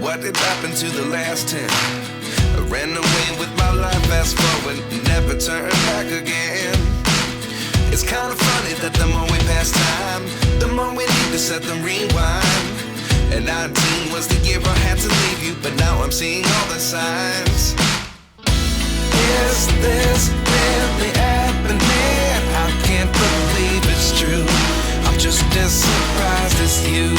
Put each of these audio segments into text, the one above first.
what did happen to the last 10? I ran away with my life, fast forward, never turn back again. It's kind of funny that the more we pass time, the more we need to set them rewind. And 19 was the year I had to leave you, but now I'm seeing all the signs. Is this really happening? I can't believe it's true. I'm just as surprised as you.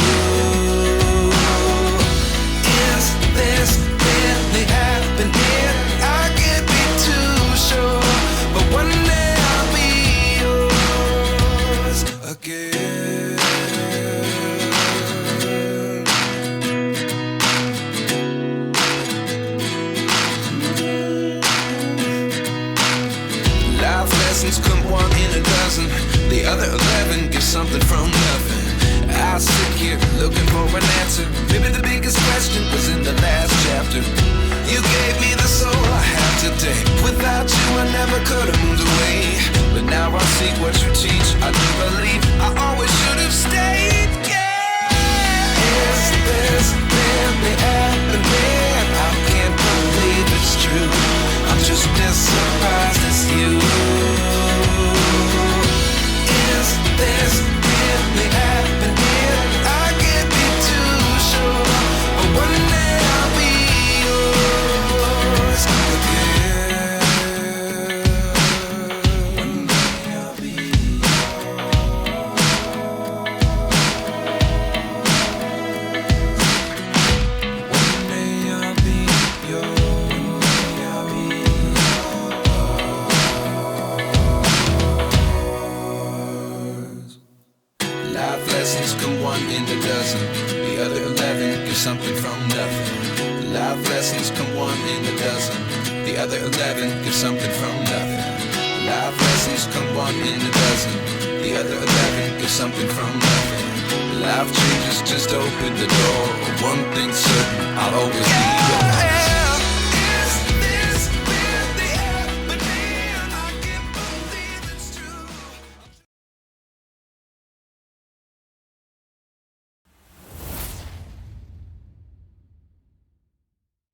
Is this really happening? I can't be too sure, but one day I'll be yours again. Life lessons come one in a dozen. The other 11 give something from nothing. I sit here looking for an answer. Maybe the biggest question was in the last chapter. You gave me the soul I have today. Without you I never could have moved away. But now I see what you teach. I do believe I always should have stayed. Yeah. Is this really happening? I can't believe it's true. I'm just as surprised as you. Is this really happening? I can't be too sure, but one day I'll be yours again. One day I'll be yours. One day I'll be yours. Life lessons come one in a dozen. The other 11 give something from nothing. Life lessons come one in a dozen. The other 11 give something from nothing. Life lessons come one in a dozen. The other 11 give something from nothing. Life changes just open the door. One thing's certain, I'll always be yours.